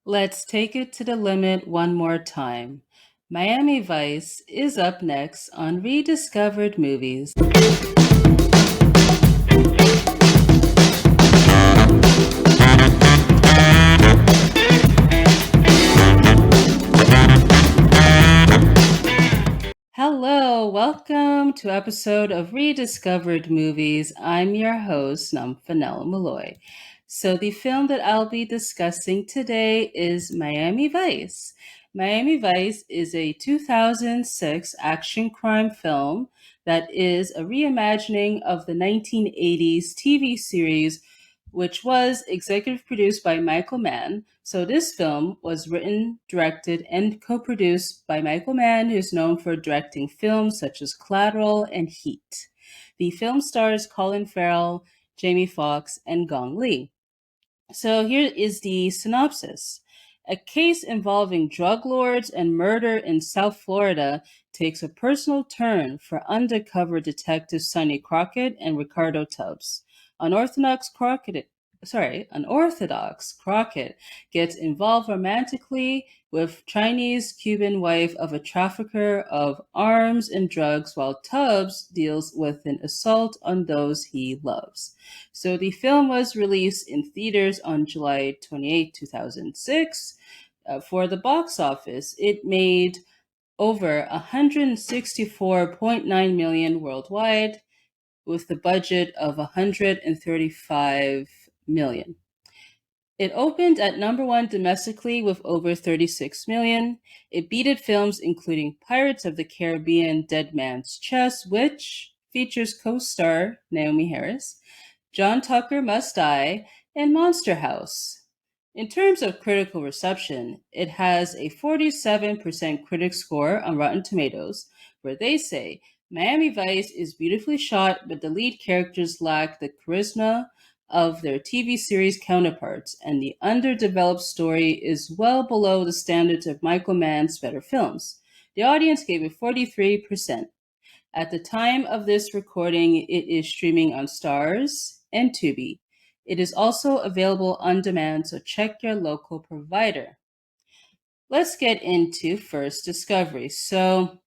Let's take it to the limit one more time. Miami Vice is up next on Rediscovered Movies. Hello, welcome to episode of Rediscovered Movies. I'm your host, Nomfanelo. So the film that I'll be discussing today is Miami Vice. Miami Vice is a 2006 action crime film that is a reimagining of the 1980s TV series, which was executive produced by Michael Mann. So this film was written, directed, and co-produced by Michael Mann, who's known for directing films such as Collateral and Heat. The film stars Colin Farrell, Jamie Foxx, and Gong Li. So here is the synopsis. A case involving drug lords and murder in South Florida takes a personal turn for undercover detectives Sonny Crockett and Ricardo Tubbs. Unorthodox Crockett gets involved romantically with Chinese Cuban wife of a trafficker of arms and drugs, while Tubbs deals with an assault on those he loves. So the film was released in theaters on July 28, 2006. For the box office, it made over 164.9 million worldwide with the budget of 135 million. It opened at number one domestically with over 36 million. It beated films including Pirates of the Caribbean Dead Man's Chest, which features co-star Naomi Harris, John Tucker Must Die, and Monster House. In terms of critical reception, it has a 47% critic score on Rotten Tomatoes, where they say Miami Vice is beautifully shot, but the lead characters lack the charisma of their TV series counterparts, and the underdeveloped story is well below the standards of Michael Mann's better films. The audience gave it 43%. At the time of this recording, it is streaming on Stars and Tubi. It is also available on demand, so check your local provider. Let's get into First Discovery. So,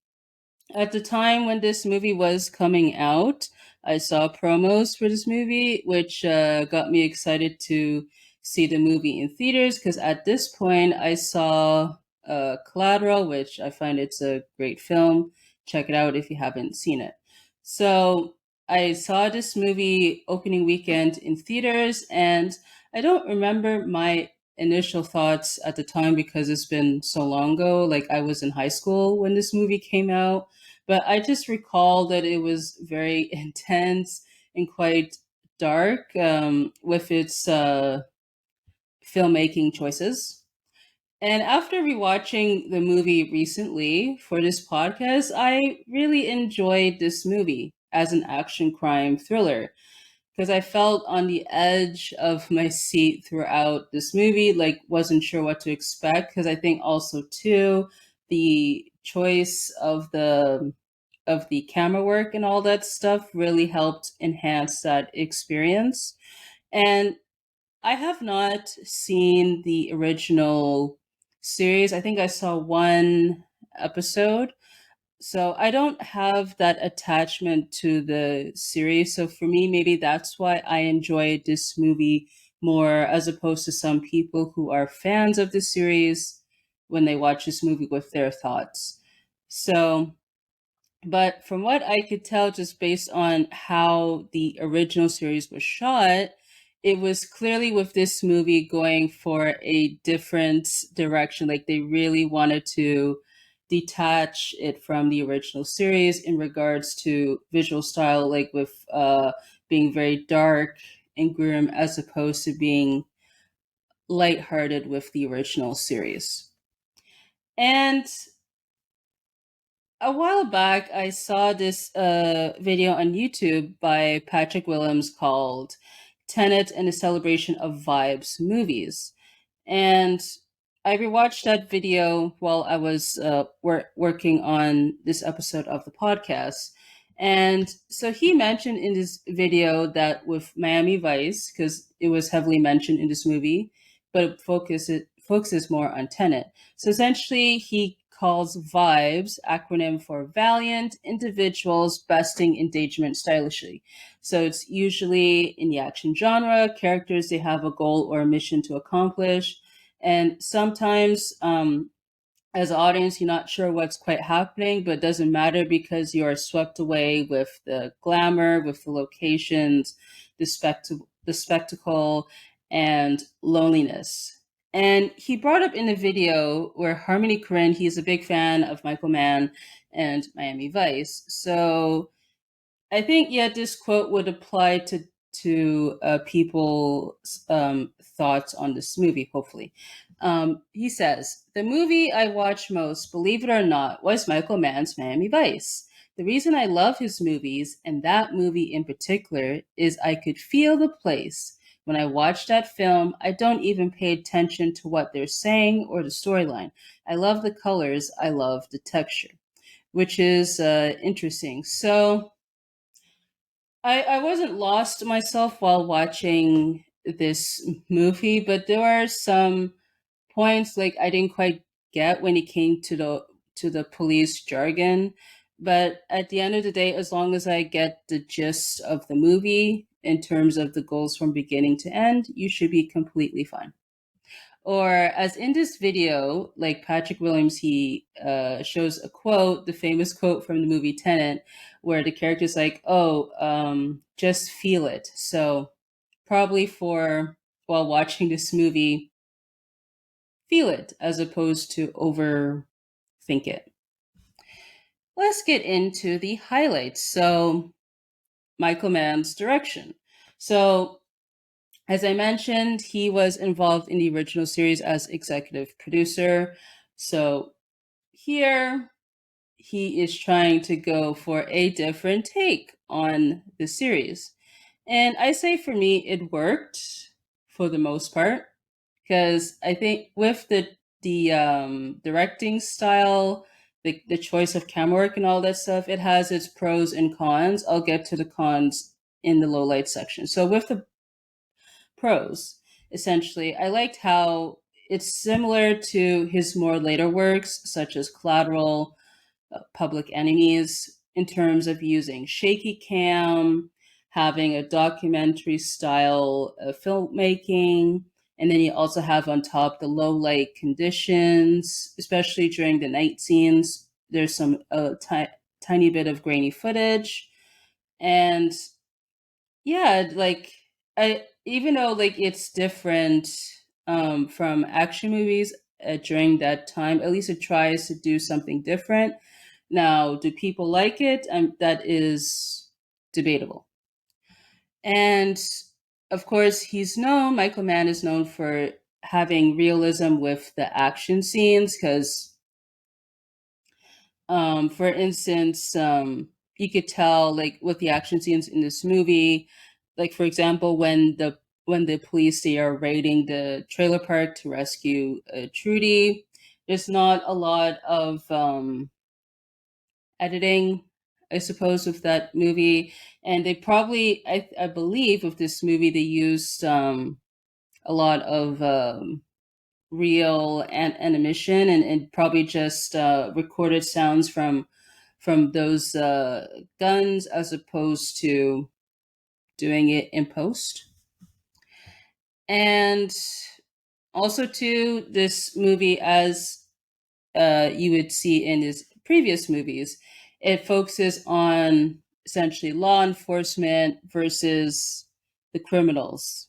at the time when this movie was coming out, I saw promos for this movie, which got me excited to see the movie in theaters because at this point I saw Collateral, which I find it's a great film. Check it out if you haven't seen it. So I saw this movie opening weekend in theaters, and I don't remember my initial thoughts at the time because it's been so long ago. Like I was in high school when this movie came out, but I just recall that it was very intense and quite dark with its filmmaking choices. And after rewatching the movie recently for this podcast, I really enjoyed this movie as an action crime thriller because I felt on the edge of my seat throughout this movie, like wasn't sure what to expect because I think also too the choice of the camera work and all that stuff really helped enhance that experience. And I have not seen the original series. I think I saw one episode. So I don't have that attachment to the series. So for me, maybe that's why I enjoyed this movie more as opposed to some people who are fans of the series when they watch this movie with their thoughts. So but from what I could tell, just based on how the original series was shot, it was clearly with this movie going for a different direction. Like they really wanted to detach it from the original series in regards to visual style, like with being very dark and grim as opposed to being lighthearted with the original series. And a while back, I saw this video on YouTube by Patrick Willems called Tenet and the Celebration of Vibes Movies. And I rewatched that video while I was working on this episode of the podcast. And so he mentioned in this video that with Miami Vice, because it was heavily mentioned in this movie, but it focuses more on Tenet. So essentially, he calls vibes, acronym for valiant individuals besting engagement stylishly. So it's usually in the action genre, characters, they have a goal or a mission to accomplish. And sometimes as an audience, you're not sure what's quite happening, but it doesn't matter because you are swept away with the glamour, with the locations, the spectacle, and loneliness. And he brought up in the video where Harmony Korine, he's a big fan of Michael Mann and Miami Vice. So I think, yeah, this quote would apply to people's thoughts on this movie. Hopefully, he says the movie I watched most, believe it or not, was Michael Mann's Miami Vice. The reason I love his movies, and that movie in particular, is I could feel the place. When I watch that film, I don't even pay attention to what they're saying or the storyline. I love the colors. I love the texture, which is interesting. So I wasn't lost myself while watching this movie, but there are some points like I didn't quite get when it came to the police jargon. But at the end of the day, as long as I get the gist of the movie in terms of the goals from beginning to end, you should be completely fine. Or as in this video, like Patrick Williams, he shows a quote, the famous quote from the movie Tenet, where the character's like, "Oh, just feel it." So probably for while watching this movie, feel it as opposed to overthink it. Let's get into the highlights. So Michael Mann's direction. So as I mentioned, he was involved in the original series as executive producer. So here he is trying to go for a different take on the series. And I say for me, it worked for the most part because I think with the directing style, the choice of camera work and all that stuff, it has its pros and cons. I'll get to the cons in the low light section. So with the pros, essentially, I liked how it's similar to his more later works, such as Collateral, Public Enemies, in terms of using shaky cam, having a documentary style of filmmaking, and then you also have on top the low light conditions, especially during the night scenes. There's some tiny bit of grainy footage, and yeah, like I even though like it's different from action movies during that time, at least it tries to do something different. Now, do people like it? That is debatable. And of course, Michael Mann is known for having realism with the action scenes because for instance, you could tell like with the action scenes in this movie, like for example, when the police they are raiding the trailer park to rescue Trudy, there's not a lot of editing, I suppose, with that movie, and they probably, I believe, with this movie they used a lot of real animation and probably just recorded sounds from those guns as opposed to doing it in post. And also too, this movie, as you would see in his previous movies, it focuses on essentially law enforcement versus the criminals.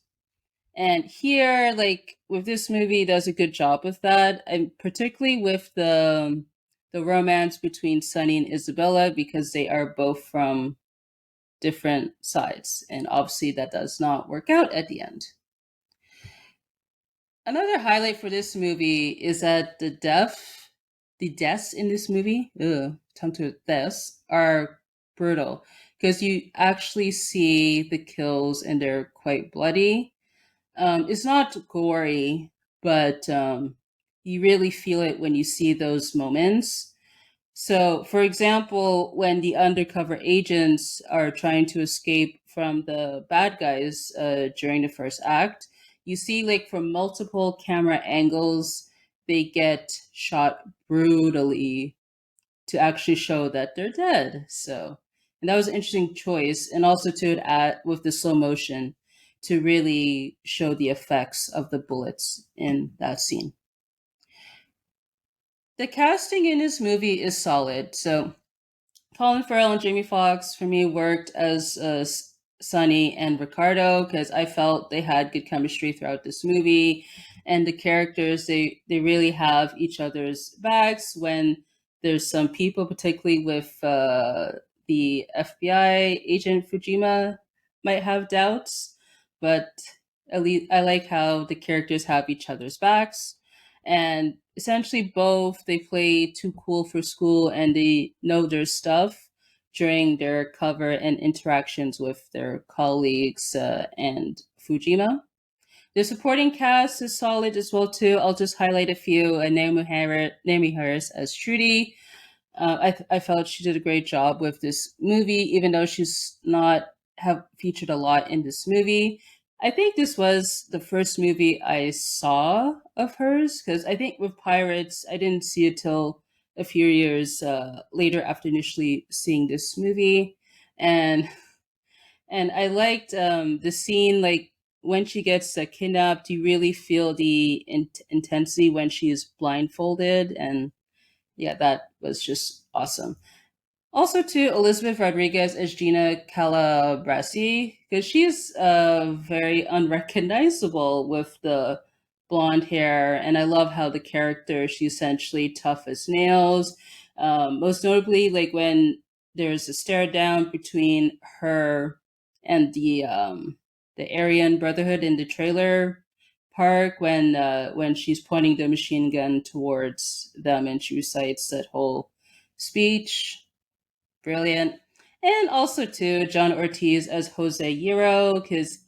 And here, like with this movie, does a good job with that, and particularly with the romance between Sunny and Isabella, because they are both from different sides, and obviously that does not work out at the end. Another highlight for this movie is that the deaths in this movie, tongue to deaths, are brutal because you actually see the kills and they're quite bloody. It's not gory, but you really feel it when you see those moments. So, for example, when the undercover agents are trying to escape from the bad guys during the first act, you see like from multiple camera angles, they get shot brutally to actually show that they're dead. So, and that was an interesting choice, and also to add with the slow motion to really show the effects of the bullets in that scene. The casting in this movie is solid. So Colin Farrell and Jamie Foxx for me worked as Sonny and Ricardo because I felt they had good chemistry throughout this movie, and the characters they really have each other's backs when there's some people, particularly with the FBI agent Fujima, might have doubts, but at least I like how the characters have each other's backs, and essentially both they play too cool for school and they know their stuff during their cover and interactions with their colleagues and Fujima. The supporting cast is solid as well too. I'll just highlight a few. Naomi Harris as Trudy. I felt she did a great job with this movie, even though she's not have featured a lot in this movie. I think this was the first movie I saw of hers because I think with Pirates I didn't see it till a few years later after initially seeing this movie, and I liked the scene like when she gets kidnapped. You really feel the intensity when she is blindfolded, and yeah, that was just awesome. Also, to Elizabeth Rodriguez as Gina Calabresi, because she's very unrecognizable with the blonde hair, and I love how the character she's essentially tough as nails. Most notably, like when there's a stare down between her and the Aryan Brotherhood in the trailer park when she's pointing the machine gun towards them and she recites that whole speech. Brilliant. And also too, John Ortiz as Jose Hierro, because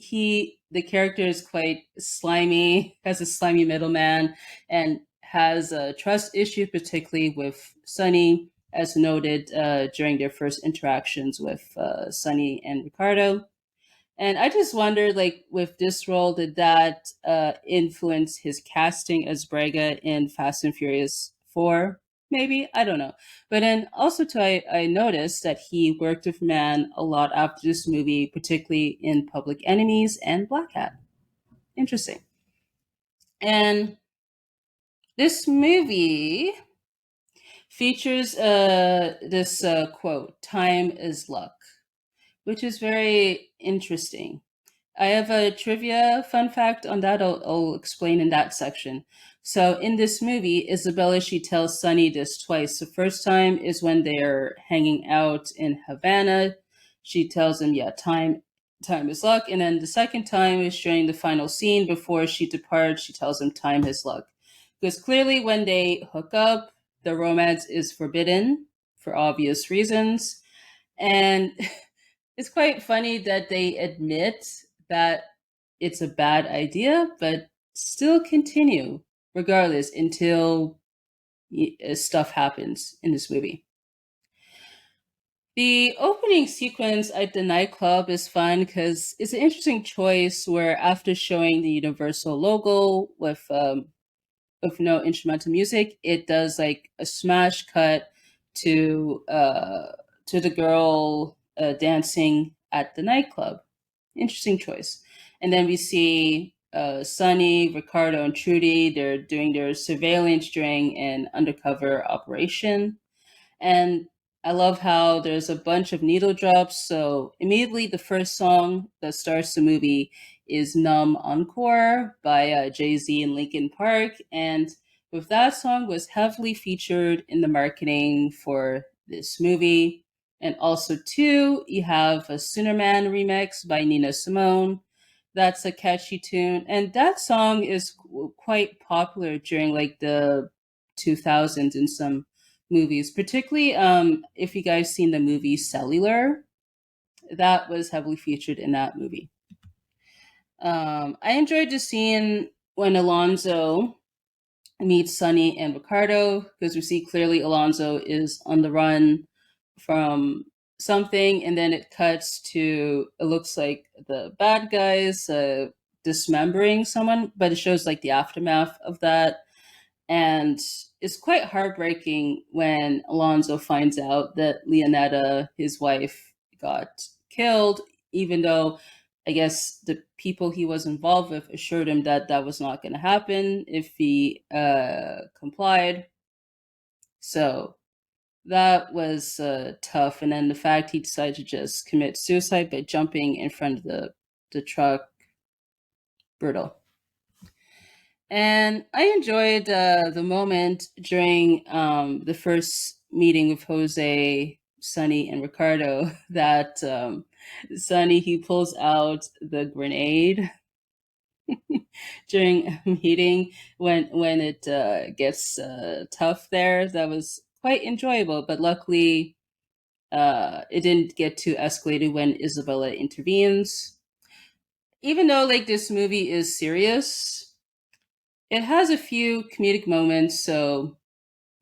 the character is quite slimy, has a slimy middleman, and has a trust issue, particularly with Sonny, as noted during their first interactions with Sonny and Ricardo. And I just wondered, like, with this role, did that influence his casting as Braga in Fast and Furious 4? Maybe? I don't know. But then also, too, I noticed that he worked with Mann a lot after this movie, particularly in Public Enemies and Black Hat. Interesting. And this movie features this quote, "Time is luck," which is very interesting. I have a trivia fun fact on that. I'll explain in that section. So in this movie, Isabella, she tells Sonny this twice. The first time is when they're hanging out in Havana. She tells him, "Yeah, time is luck." And then the second time is during the final scene before she departs. She tells him, "Time is luck," because clearly when they hook up, the romance is forbidden for obvious reasons, and it's quite funny that they admit that it's a bad idea, but still continue regardless until stuff happens in this movie. The opening sequence at the nightclub is fun because it's an interesting choice where after showing the Universal logo with no instrumental music, it does like a smash cut to the girl dancing at the nightclub. Interesting choice. And then we see Sonny, Ricardo, and Trudy. They're doing their surveillance during an undercover operation. And I love how there's a bunch of needle drops. So immediately, the first song that starts the movie is "Numb Encore" by Jay-Z and Linkin Park. And with that song was heavily featured in the marketing for this movie. And also, too, you have a Sooner Man remix by Nina Simone. That's a catchy tune. And that song is quite popular during like the 2000s in some movies, particularly if you guys seen the movie Cellular, that was heavily featured in that movie. I enjoyed the scene when Alonzo meets Sonny and Ricardo because we see clearly Alonzo is on the run from something, and then it cuts to it looks like the bad guys dismembering someone, but it shows like the aftermath of that. And it's quite heartbreaking when Alonzo finds out that Leonetta, his wife, got killed, even though I guess the people he was involved with assured him that that was not going to happen if he complied. So that was tough. And then the fact he decided to just commit suicide by jumping in front of the truck, brutal. And I enjoyed the moment during the first meeting with Jose, Sonny, and Ricardo that Sonny, he pulls out the grenade during a meeting when it gets tough there. That was quite enjoyable, but luckily it didn't get too escalated when Isabella intervenes. Even though like this movie is serious, it has a few comedic moments. So,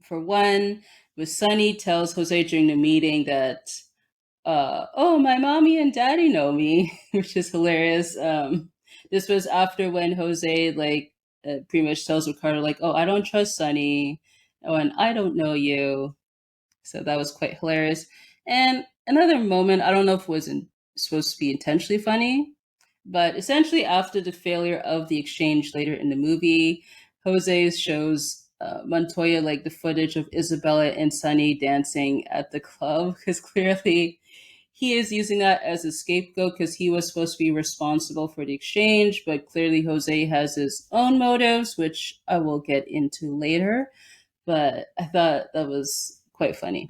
for one, with Sonny tells Jose during the meeting that, "Oh, my mommy and daddy know me," which is hilarious. This was after when Jose like pretty much tells Ricardo like, "Oh, I don't trust Sonny," oh, and I don't know you. So that was quite hilarious. And another moment, I don't know if it wasn't supposed to be intentionally funny, but essentially after the failure of the exchange later in the movie, Jose shows Montoya like the footage of Isabella and Sonny dancing at the club because clearly he is using that as a scapegoat because he was supposed to be responsible for the exchange, but clearly Jose has his own motives, which I will get into later. But I thought that was quite funny.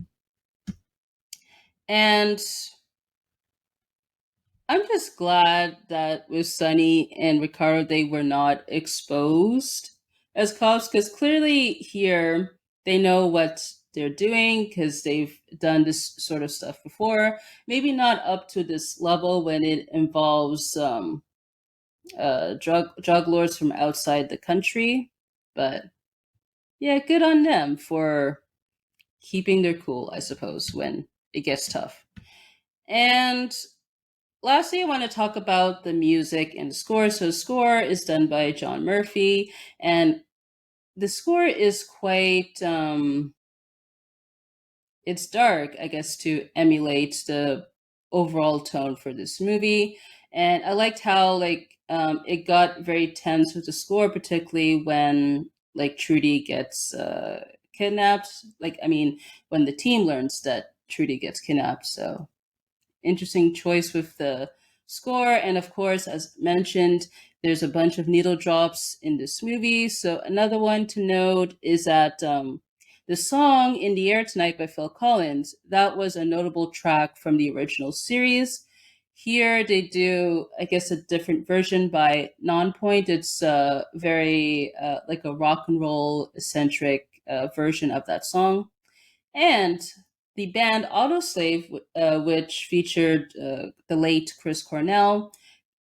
And I'm just glad that with Sonny and Ricardo, they were not exposed as cops because clearly here they know what they're doing because they've done this sort of stuff before. Maybe not up to this level when it involves drug lords from outside the country, but yeah, good on them for keeping their cool, I suppose, when it gets tough. And lastly, I want to talk about the music and the score. So, score is done by John Murphy, and the score is quite it's dark, I guess, to emulate the overall tone for this movie. And I liked how it got very tense with the score, particularly when like Trudy gets kidnapped. Like I mean, when the team learns that Trudy gets kidnapped. So interesting choice with the score. And of course, as mentioned, there's a bunch of needle drops in this movie. So another one to note is that the song "In the Air Tonight" by Phil Collins, that was a notable track from the original series. Here they do, I guess, a different version by Nonpoint. It's very like a rock and roll eccentric version of that song. And the band Autoslave, which featured the late Chris Cornell,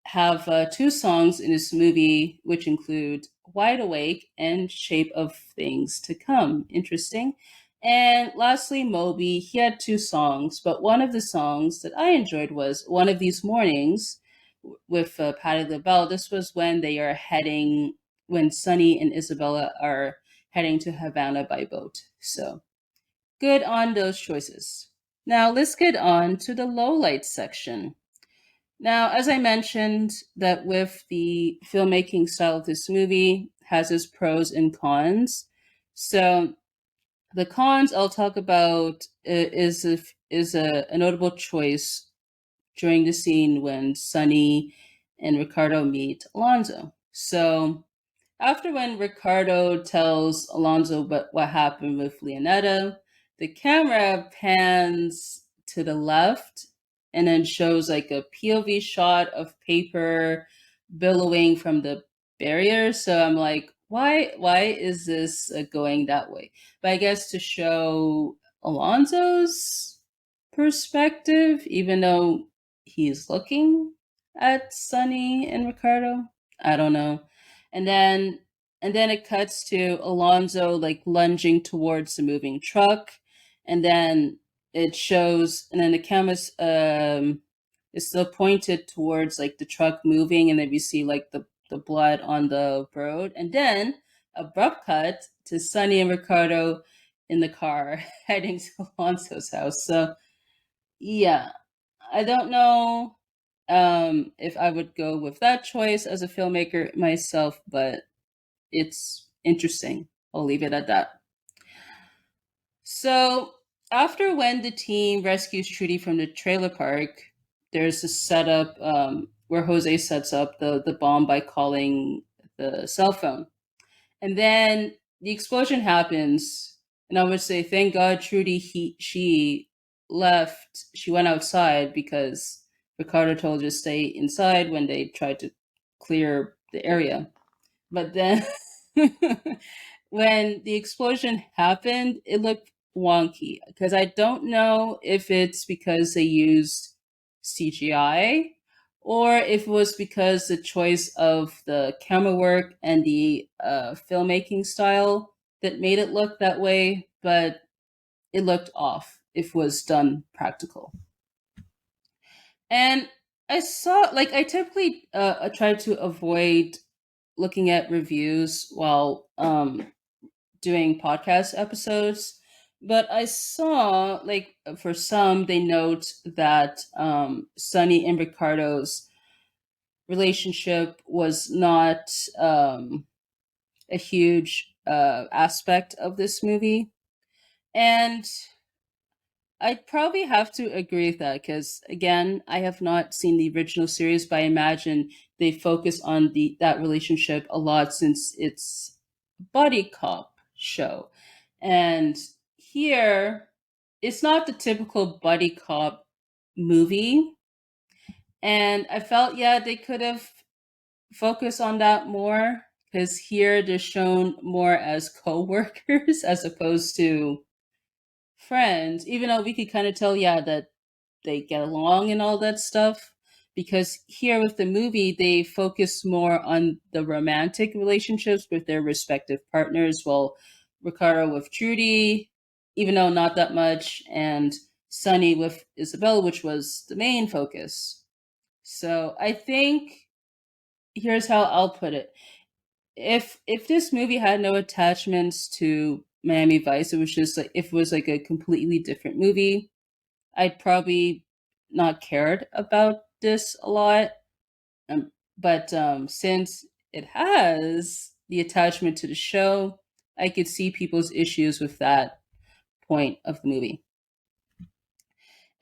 have two songs in this movie, which include Wide Awake and Shape of Things to Come. Interesting. And lastly, Moby, he had two songs, but one of the songs that I enjoyed was One of These Mornings with Patti LaBelle. This was when they are heading, when Sonny and Isabella are heading to Havana by boat. So good on those choices. Now let's get on to the lowlights section. Now, as I mentioned, that with the filmmaking style of this movie has its pros and cons. So the cons I'll talk about is a notable choice during the scene when Sonny and Ricardo meet Alonzo. So after when Ricardo tells Alonzo what happened with Leonetta, the camera pans to the left and then shows like a POV shot of paper billowing from the barrier. So I'm like, why is this going that way? But I guess to show Alonzo's perspective, even though he's looking at Sonny and Ricardo. I don't know. And then it cuts to Alonzo like lunging towards the moving truck, and then it shows, and then the camera's is still pointed towards like the truck moving, and then we see like the blood on the road, and then abrupt cut to Sonny and Ricardo in the car heading to Alonso's house. So yeah, I don't know if I would go with that choice as a filmmaker myself, but it's interesting. I'll leave it at that. So after when the team rescues Trudy from the trailer park, there's a setup where Jose sets up the bomb by calling the cell phone. And then the explosion happens, and I would say, thank God Trudy she left. She went outside because Ricardo told her to stay inside when they tried to clear the area. But then when the explosion happened, it looked wonky because I don't know if it's because they used CGI or if it was because the choice of the camera work and the filmmaking style that made it look that way, but it looked off if it was done practical. And I saw, like, I typically try to avoid looking at reviews while doing podcast episodes, but I saw, like, for some they note that Sonny and Ricardo's relationship was not a huge aspect of this movie, and I'd probably have to agree with that because, again, I have not seen the original series, but I imagine they focus on that relationship a lot since it's a buddy cop show. And here, it's not the typical buddy cop movie. And I felt, yeah, they could have focused on that more because here they're shown more as co workers as opposed to friends, even though we could kind of tell, yeah, that they get along and all that stuff. Because here with the movie, they focus more on the romantic relationships with their respective partners. Well, Ricardo with Trudy, even though not that much, and Sonny with Isabella, which was the main focus. So I think here's how I'll put it: if this movie had no attachments to Miami Vice, it was just like if it was like a completely different movie, I'd probably not cared about this a lot. But since it has the attachment to the show, I could see people's issues with that point of the movie.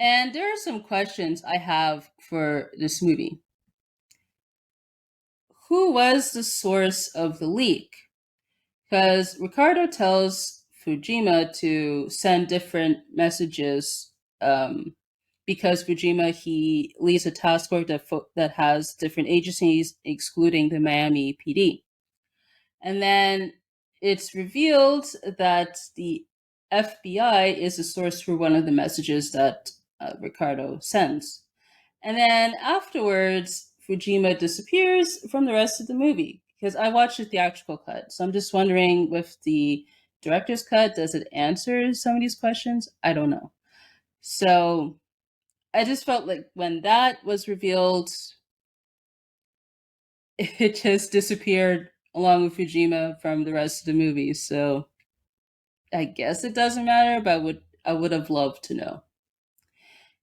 And there are some questions I have for this movie. Who was the source of the leak? Because Ricardo tells Fujima to send different messages because Fujima, he leads a task force that has different agencies, excluding the Miami PD. And then it's revealed that the FBI is the source for one of the messages that Ricardo sends. And then afterwards, Fujima disappears from the rest of the movie because I watched the theatrical cut. So I'm just wondering, with the director's cut, does it answer some of these questions? I don't know. So I just felt like when that was revealed, it just disappeared along with Fujima from the rest of the movie. So I guess it doesn't matter, but I would have loved to know.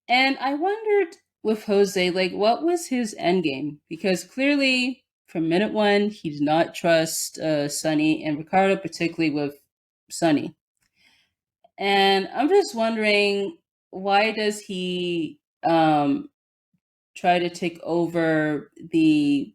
And I wondered with Jose, like, what was his end game? Because clearly, from minute one, he did not trust Sonny and Ricardo, particularly with Sonny. And I'm just wondering, why does he try to take over the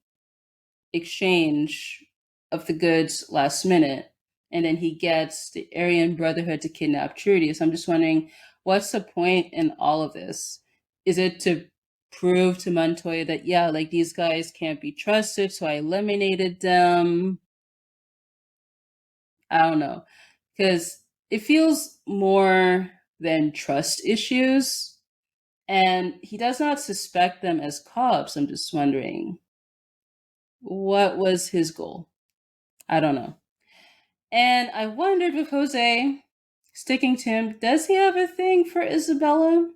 exchange of the goods last minute, and then he gets the Aryan Brotherhood to kidnap Trudy? So I'm just wondering, what's the point in all of this? Is it to prove to Montoya that, yeah, like, these guys can't be trusted, so I eliminated them? I don't know, because it feels more than trust issues, and he does not suspect them as cops. I'm just wondering, what was his goal? I don't know. And I wondered with Jose, sticking to him, does he have a thing for Isabella?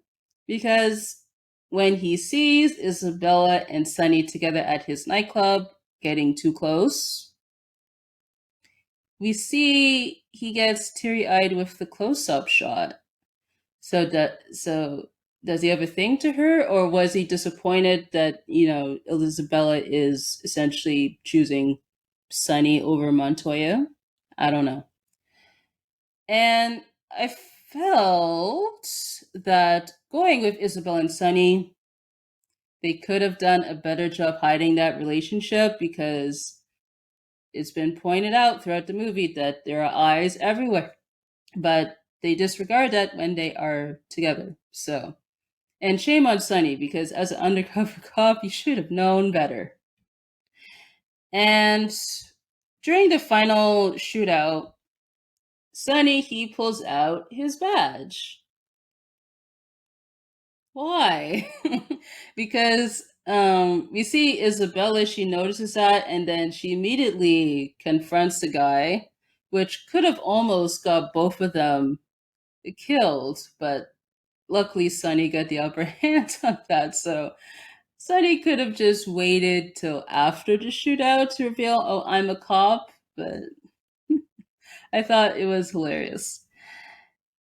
Because when he sees Isabella and Sonny together at his nightclub, getting too close. We see he gets teary-eyed with the close-up shot. So does he have a thing to her, or was he disappointed that Isabella is essentially choosing Sunny over Montoya? I don't know. And I felt that going with Isabel and Sunny, they could have done a better job hiding that relationship, because it's been pointed out throughout the movie that there are eyes everywhere. But they disregard that when they are together. So, and shame on Sunny, because as an undercover cop, you should have known better. And during the final shootout, Sunny, he pulls out his badge. Why? Because we see Isabella, she notices that, and then she immediately confronts the guy, which could have almost got both of them killed, but luckily Sunny got the upper hand on that. So Sunny could have just waited till after the shootout to reveal, oh, I'm a cop, but I thought it was hilarious.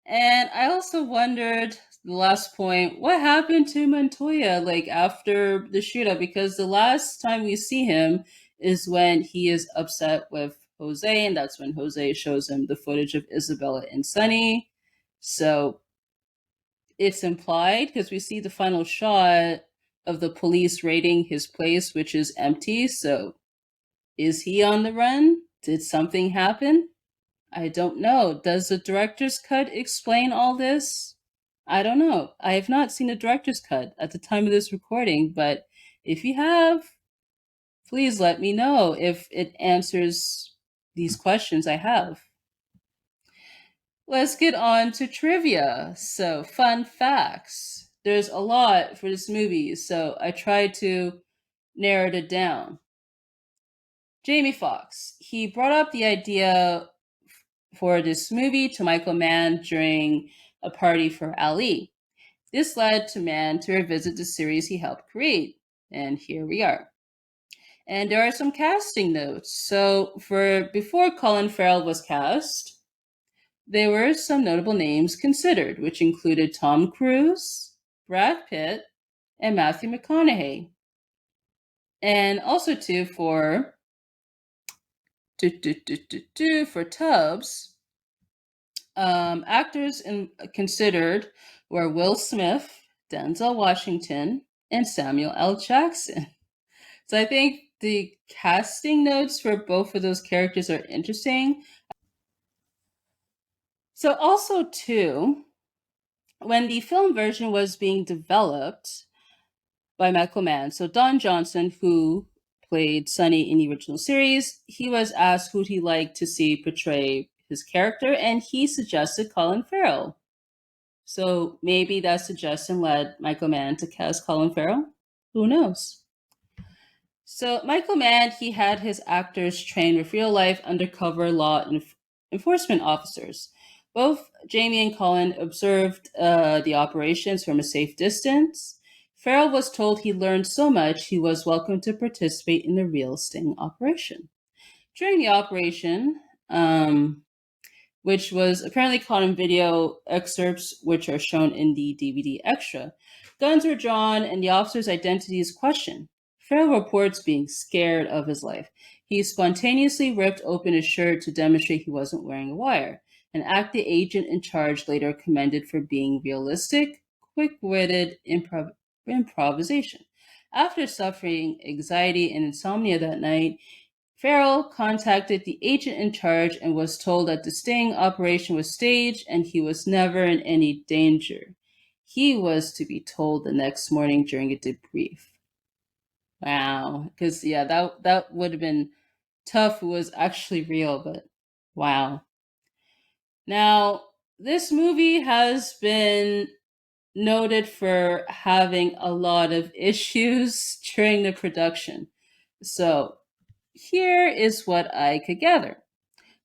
And I also wondered, the last point, what happened to Montoya like after the shootout? Because the last time we see him is when he is upset with Jose, and that's when Jose shows him the footage of Isabella and Sunny. So it's implied, because we see the final shot of the police raiding his place, which is empty. So is he on the run? Did something happen? I don't know. Does the director's cut explain all this? I don't know. I have not seen a director's cut at the time of this recording, but if you have, please let me know if it answers these questions I have. Let's get on to trivia. So, fun facts. There's a lot for this movie, so I tried to narrow it down. Jamie Foxx, he brought up the idea for this movie to Michael Mann during a party for Ali. This led to Mann to revisit the series he helped create, and here we are. And there are some casting notes. So, for before Colin Farrell was cast, there were some notable names considered, which included Tom Cruise, Brad Pitt, and Matthew McConaughey. And also too for Tubbs, actors considered were Will Smith, Denzel Washington, and Samuel L. Jackson. So I think the casting notes for both of those characters are interesting. So also too, when the film version was being developed by Michael Mann, so Don Johnson, who played Sonny in the original series, he was asked who'd he like to see portray his character, and he suggested Colin Farrell. So maybe that suggestion led Michael Mann to cast Colin Farrell. Who knows? So Michael Mann, he had his actors train with real-life undercover law enforcement officers. Both Jamie and Colin observed the operations from a safe distance. Farrell was told he learned so much he was welcome to participate in the real sting operation. During the operation, which was apparently caught in video excerpts, which are shown in the DVD extra, guns were drawn and the officer's identity is questioned. Farrell reports being scared of his life. He spontaneously ripped open his shirt to demonstrate he wasn't wearing a wire, an act the agent in charge later commended for being realistic, quick-witted improvisation. After suffering anxiety and insomnia that night, Farrell contacted the agent in charge and was told that the sting operation was staged and he was never in any danger. He was to be told the next morning during a debrief. Wow, because that would have been tough if it was actually real, but wow. Now, this movie has been noted for having a lot of issues during the production. So, here is what I could gather.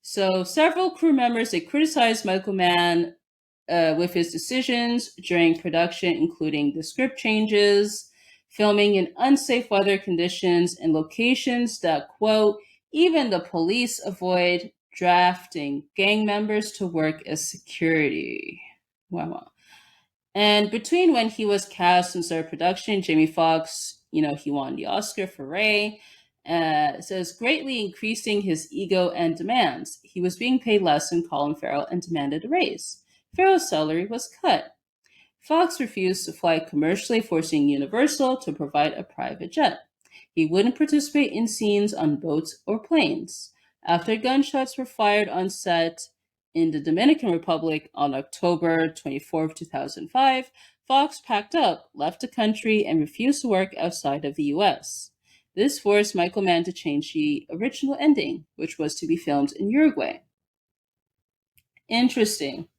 So, several crew members, they criticized Michael Mann with his decisions during production, including the script changes, filming in unsafe weather conditions and locations that, quote, even the police avoid drafting gang members to work as security. Wow. And between when he was cast and started production, Jamie Foxx, he won the Oscar for Ray, says greatly increasing his ego and demands. He was being paid less than Colin Farrell and demanded a raise. Farrell's salary was cut. Fox refused to fly commercially, forcing Universal to provide a private jet. He wouldn't participate in scenes on boats or planes. After gunshots were fired on set in the Dominican Republic on October 24, 2005, Fox packed up, left the country, and refused to work outside of the US. This forced Michael Mann to change the original ending, which was to be filmed in Uruguay. Interesting.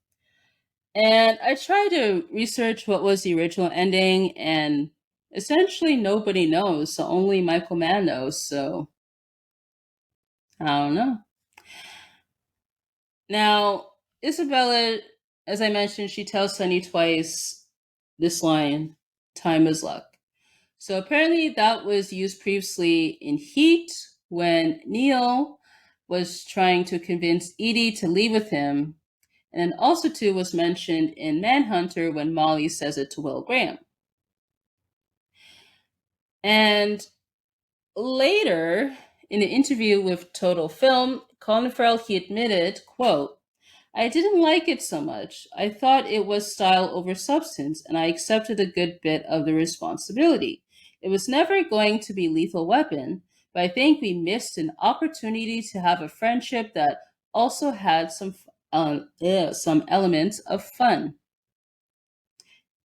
And I tried to research what was the original ending, and essentially nobody knows, so only Michael Mann knows, so I don't know. Now, Isabella, as I mentioned, she tells Sonny twice this line, time is luck. So apparently that was used previously in Heat when Neil was trying to convince Edie to leave with him. And then also too was mentioned in Manhunter when Molly says it to Will Graham. And later, in an interview with Total Film, Colin Farrell, he admitted, quote, I didn't like it so much. I thought it was style over substance, and I accepted a good bit of the responsibility. It was never going to be Lethal Weapon, but I think we missed an opportunity to have a friendship that also had some elements of fun.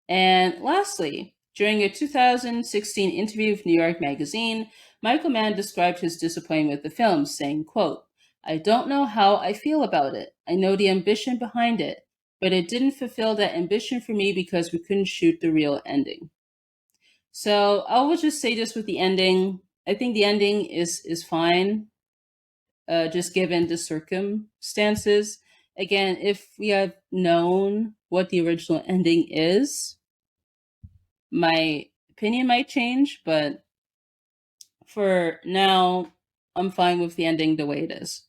And lastly, during a 2016 interview with New York Magazine, Michael Mann described his disappointment with the film, saying, quote, I don't know how I feel about it. I know the ambition behind it, but it didn't fulfill that ambition for me because we couldn't shoot the real ending. So I will just say this with the ending. I think the ending is fine, just given the circumstances. Again, if we had known what the original ending is, my opinion might change, but for now, I'm fine with the ending the way it is.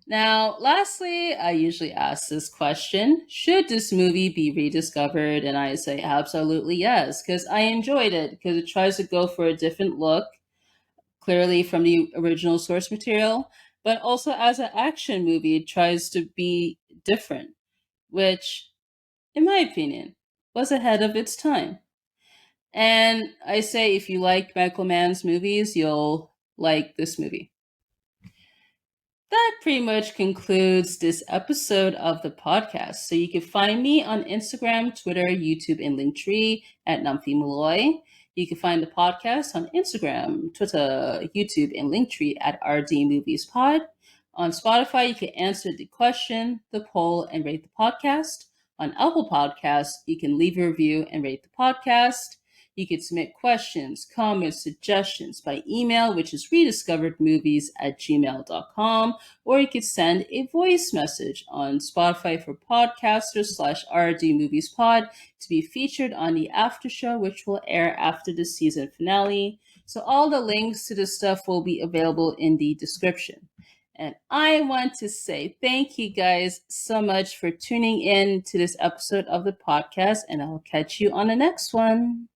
Now, lastly, I usually ask this question, should this movie be rediscovered? And I say absolutely yes, because I enjoyed it, because it tries to go for a different look, clearly from the original source material, but also as an action movie, it tries to be different, which, in my opinion, was ahead of its time. And I say if you like Michael Mann's movies, you'll like this movie. That pretty much concludes this episode of the podcast. So you can find me on Instagram, Twitter, YouTube, and Linktree at Nomfanelo. You can find the podcast on Instagram, Twitter, YouTube, and Linktree at RD Movies Pod. On Spotify, you can answer the question, the poll, and rate the podcast. On Apple Podcasts, you can leave a review and rate the podcast. You can submit questions, comments, suggestions by email, which is rediscoveredmovies@gmail.com, or you could send a voice message on Spotify for podcasters /RD Movies Pod to be featured on the after show, which will air after the season finale. So all the links to the stuff will be available in the description. And I want to say thank you guys so much for tuning in to this episode of the podcast, and I'll catch you on the next one.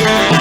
Thank you.